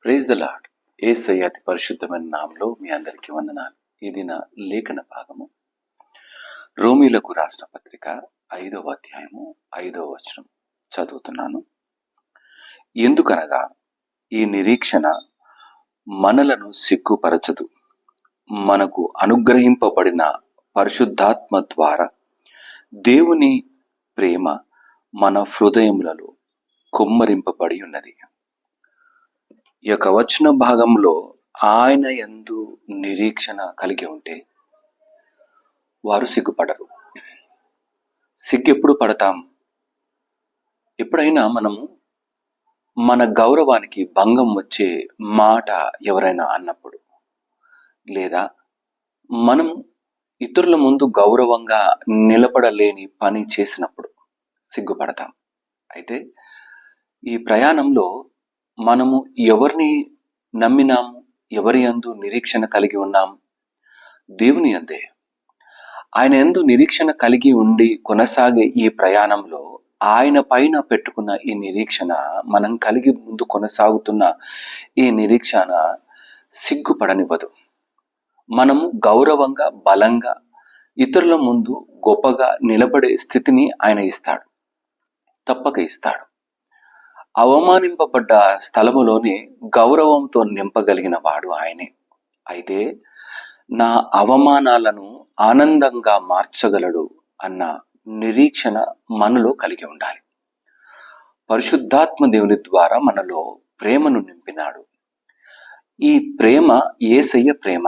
Praise the lord. యేసయ్య అతి పరిశుద్ధమైన నామములో మీ అందరికీ వందనాలు. ఇది నా లేఖన భాగము. రోమీలకు రాసిన పత్రిక 5వ అధ్యాయము 5వ వచనం చదువుతున్నాను. ఎందుకనగా ఈ నిరీక్షణ మనలను సిగ్గుపరచదు, మనకు అనుగ్రహింపబడిన పరిశుద్ధాత్మ ద్వారా దేవుని ప్రేమ మన హృదయములలో కుమ్మరింపబడి ఉన్నది. ఈ యొక్క వచన భాగంలో ఆయన యందు నిరీక్షణ కలిగి ఉంటే వారు సిగ్గుపడరు. ఎప్పుడు పడతాం? ఎప్పుడైనా మనము మన గౌరవానికి భంగం వచ్చే మాట ఎవరైనా అన్నప్పుడు, లేదా మనం ఇతరుల ముందు గౌరవంగా నిలబడలేని పని చేసినప్పుడు సిగ్గుపడతాం. అయితే ఈ ప్రయాణంలో మనము ఎవరిని నమ్మినాము, ఎవరి యందు నిరీక్షణ కలిగి ఉన్నాము? దేవుని యందే. ఆయన యందు నిరీక్షణ కలిగి ఉండి కొనసాగే ఈ ప్రయాణంలో ఆయన పైన పెట్టుకున్న ఈ నిరీక్షణ, మనం కలిగి ముందు కొనసాగుతున్న ఈ నిరీక్షణ సిగ్గుపడనివ్వదు. మనము గౌరవంగా, బలంగా ఇతరుల ముందు గొప్పగా నిలబడే స్థితిని ఆయన ఇస్తాడు, తప్పక ఇస్తాడు. అవమానింపబడ్డ స్థలములోనే గౌరవంతో నింపగలిగిన వాడు ఆయనే. అయితే నా అవమానాలను ఆనందంగా మార్చగలడు అన్న నిరీక్షణ మనలో కలిగి ఉండాలి. పరిశుద్ధాత్మ దేవుని ద్వారా మనలో ప్రేమను నింపినాడు. ఈ ప్రేమ యేసయ్య ప్రేమ.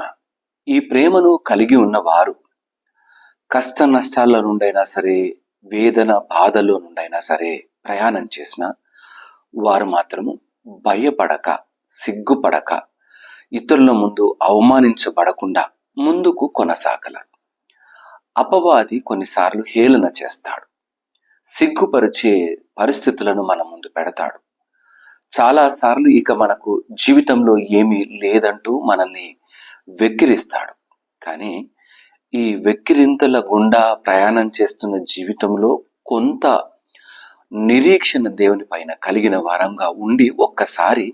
ఈ ప్రేమను కలిగి ఉన్నవారు కష్ట నష్టాల నుండైనా సరే, వేదన బాధలో నుండైనా సరే ప్రయాణం చేసిన వారు మాత్రము భయపడక, సిగ్గుపడక, ఇతరుల ముందు అవమానించబడకుండా ముందుకు కొనసాగలరు. అపవాది కొన్నిసార్లు హేళన చేస్తాడు, సిగ్గుపరిచే పరిస్థితులను మన ముందు పెడతాడు. చాలాసార్లు ఇక మనకు జీవితంలో ఏమీ లేదంటూ మనల్ని వెక్కిరిస్తాడు. కానీ ఈ వెక్కిరింతల గుండా ప్రయాణం చేస్తున్న జీవితంలో కొంత నిరీక్షణ దేవుని పైన కలిగిన వారంగా ఉండి ఒక్కసారి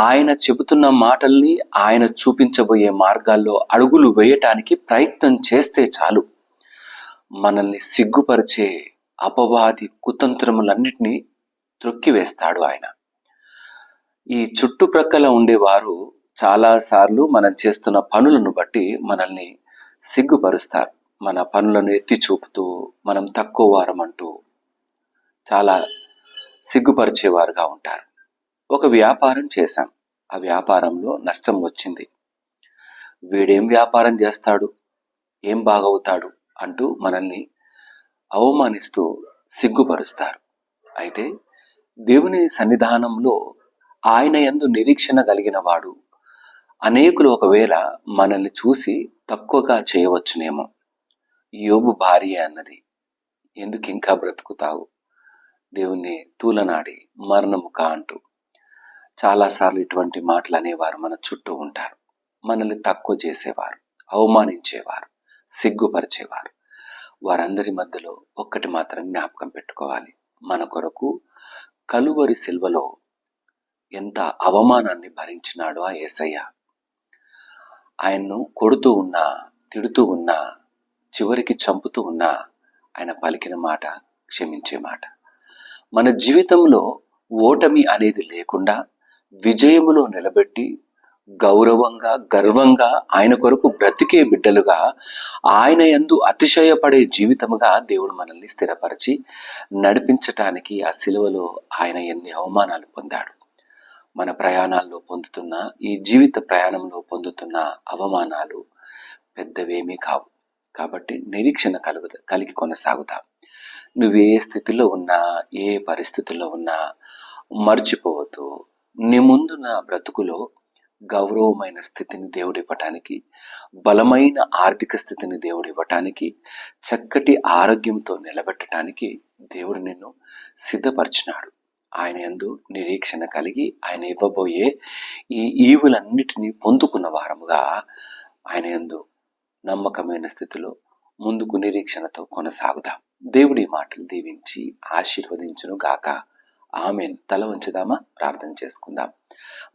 ఆయన చెబుతున్న మాటల్ని, ఆయన చూపించబోయే మార్గాల్లో అడుగులు వేయటానికి ప్రయత్నం చేస్తే చాలు, మనల్ని సిగ్గుపరిచే అపవాది కుతంత్రములన్నిటినీ త్రొక్కివేస్తాడు ఆయన. ఈ చుట్టుప్రక్కల ఉండేవారు చాలాసార్లు మనం చేస్తున్న పనులను బట్టి మనల్ని సిగ్గుపరుస్తారు. మన పనులను ఎత్తి చూపుతూ, మనం తక్కువ వారమంటూ చాలా సిగ్గుపరిచేవారుగా ఉంటారు. ఒక వ్యాపారం చేశాం, ఆ వ్యాపారంలో నష్టం వచ్చింది. వీడేం వ్యాపారం చేస్తాడు, ఏం బాగవుతాడు అంటూ మనల్ని అవమానిస్తూ సిగ్గుపరుస్తారు. అయితే దేవుని సన్నిధానంలో ఆయన యందు నిరీక్షణ కలిగిన వాడు అనేకులు ఒకవేళ మనల్ని చూసి తక్కువగా చేయవచ్చునేమో. యోబు భార్య అన్నది, ఎందుకు ఇంకా బ్రతుకుతావు, దేవుణ్ణి తూలనాడి మరణము కా అంటూ చాలాసార్లు ఇటువంటి మాటలు అనేవారు మన చుట్టూ ఉంటారు. మనల్ని తక్కువ చేసేవారు, అవమానించేవారు, సిగ్గుపరిచేవారు. వారందరి మధ్యలో ఒక్కటి మాత్రం జ్ఞాపకం పెట్టుకోవాలి. మన కొరకు కలువరి సిల్వలో ఎంత అవమానాన్ని భరించినాడో ఆ యేసయ్య. ఆయన్ను కొడుతూ ఉన్నా, తిడుతూ ఉన్నా, చివరికి చంపుతూ ఉన్నా ఆయన పలికిన మాట క్షమించే మాట. మన జీవితంలో ఓటమి అనేది లేకుండా విజయములో నిలబెట్టి గౌరవంగా, గర్వంగా ఆయన కొరకు బ్రతికే బిడ్డలుగా, ఆయన యందు అతిశయపడే జీవితముగా దేవుడు మనల్ని స్థిరపరిచి నడిపించటానికి ఆ సిలువలో ఆయన ఎన్ని అవమానాలు పొందాడు. మన ప్రయాణాల్లో పొందుతున్న, ఈ జీవిత ప్రయాణంలో పొందుతున్న అవమానాలు పెద్దవేమీ కావు. కాబట్టి నిరీక్షణ కలిగి కొనసాగుతాం. నువ్వే స్థితిలో ఉన్నా, ఏ పరిస్థితుల్లో ఉన్నా మర్చిపోవద్దు, నీ ముందున్న బ్రతుకులో గౌరవమైన స్థితిని దేవుడు ఇవ్వటానికి, బలమైన ఆర్థిక స్థితిని దేవుడు ఇవ్వటానికి, చక్కటి ఆరోగ్యంతో నిలబెట్టడానికి దేవుడు నిన్ను సిద్ధపరిచినాడు. ఆయన యందు నిరీక్షణ కలిగి ఆయన ఇవ్వబోయే ఈ ఈవులన్నిటినీ పొందుకున్న వారముగా ఆయన యందు నమ్మకమైన స్థితిలో ముందుకు నిరీక్షణతో కొనసాగుదాం. దేవుడి మాటలు దీవించి ఆశీర్వదించును గాక. ఆమేన్. తల వంచుదామా? ప్రార్థన చేసుకుందాం.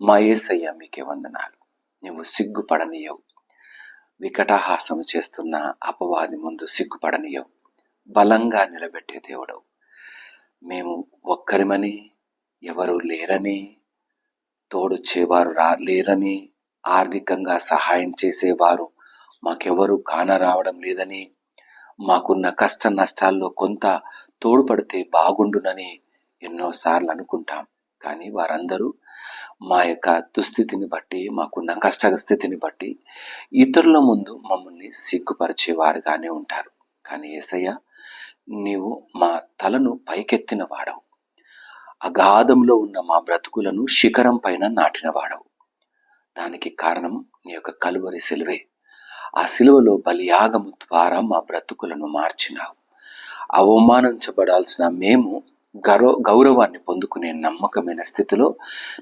మా యేసయ్య మీకే వందనాలు. నువ్వు సిగ్గుపడనీయవు. వికటహాసము చేస్తున్న అపవాది ముందు సిగ్గుపడనీయవు. బలంగా నిలబెట్టే దేవుడవు. మేము ఒక్కరిమని, ఎవరు లేరని, తోడొచ్చేవారు లేరని, ఆర్థికంగా సహాయం చేసేవారు మాకెవరు కానరావడం లేదని, మాకున్న కష్ట నష్టాల్లో కొంత తోడ్పడితే బాగుండునని ఎన్నోసార్లు అనుకుంటాం. కానీ వారందరూ మా యొక్క దుస్థితిని బట్టి, మాకున్న కష్టస్థితిని బట్టి ఇతరుల ముందు మమ్మల్ని సిగ్గుపరిచేవారుగానే ఉంటారు. కానీ యేసయ్య, నీవు మా తలను పైకెత్తిన వాడవు. అగాధంలో ఉన్న మా బ్రతుకులను శిఖరం పైన నాటిన వాడవు. దానికి కారణం నీ యొక్క కలువరి సిలువే. ఆ సిలువలో బలియాగము ద్వారా మా బ్రతుకులను మార్చినావు. అవమానించబడాల్సిన మేము గౌరవాన్ని పొందుకునే నమ్మకమైన స్థితిలో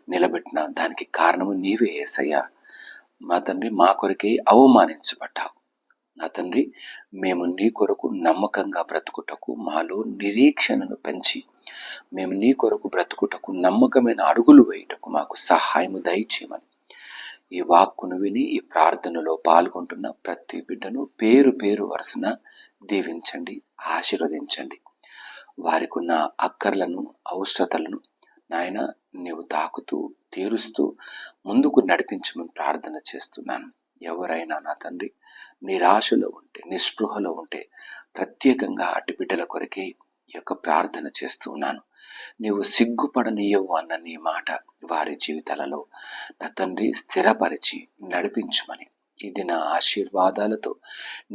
నిలబెట్టిన దానికి కారణము నీవే యేసయ్య. మా తండ్రి, మా కొరకే అవమానించబడ్డావు. నా తండ్రి, మేము నీ కొరకు నమ్మకంగా బ్రతుకుటకు మాలో నిరీక్షణను పెంచి మేము నీ కొరకు బ్రతుకుటకు నమ్మకమైన అడుగులు వేయుటకు మాకు సహాయము దయచేయమని ఈ వాక్కును విని ఈ ప్రార్థనలో పాల్గొంటున్న ప్రతి బిడ్డను పేరు పేరు వరుసన దీవించండి, ఆశీర్వదించండి. వారికి ఉన్న అక్కర్లను, అవసరతలను నాయన నీవు తాకుతూ తీరుస్తూ ముందుకు నడిపించమని ప్రార్థన చేస్తున్నాను. ఎవరైనా నా తండ్రి నిరాశలో ఉంటే, నిస్పృహలో ఉంటే ప్రత్యేకంగా అటు బిడ్డల కొరకే ఈ యొక్క ప్రార్థన చేస్తూ ఉన్నాను. నీవు సిగ్గుపడనీయవు అన్న నీ మాట వారి జీవితాలలో నా తండ్రి స్థిరపరిచి నడిపించమని, ఇది నా ఆశీర్వాదాలతో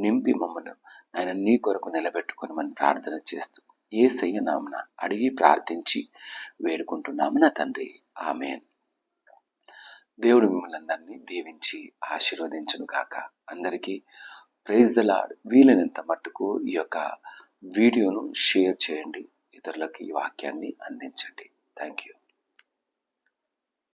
నింపి మమ్మను ఆయన నీ కొరకు నిలబెట్టుకుని మనం ప్రార్థన చేస్తూ యేసయ్య నామమున అడిగి ప్రార్థించి వేడుకుంటున్నాము నా తండ్రి. ఆమేన్. దేవుడు మిమ్మల్ని అందరినీ దీవించి ఆశీర్వదించును గాక. అందరికీ ప్రైజ్ ద లార్డ్. వీలైనంత మట్టుకు ఈ యొక్క వీడియోను షేర్ చేయండి, ఇతరులకు ఈ వాక్యాన్ని అందించండి. Thank you.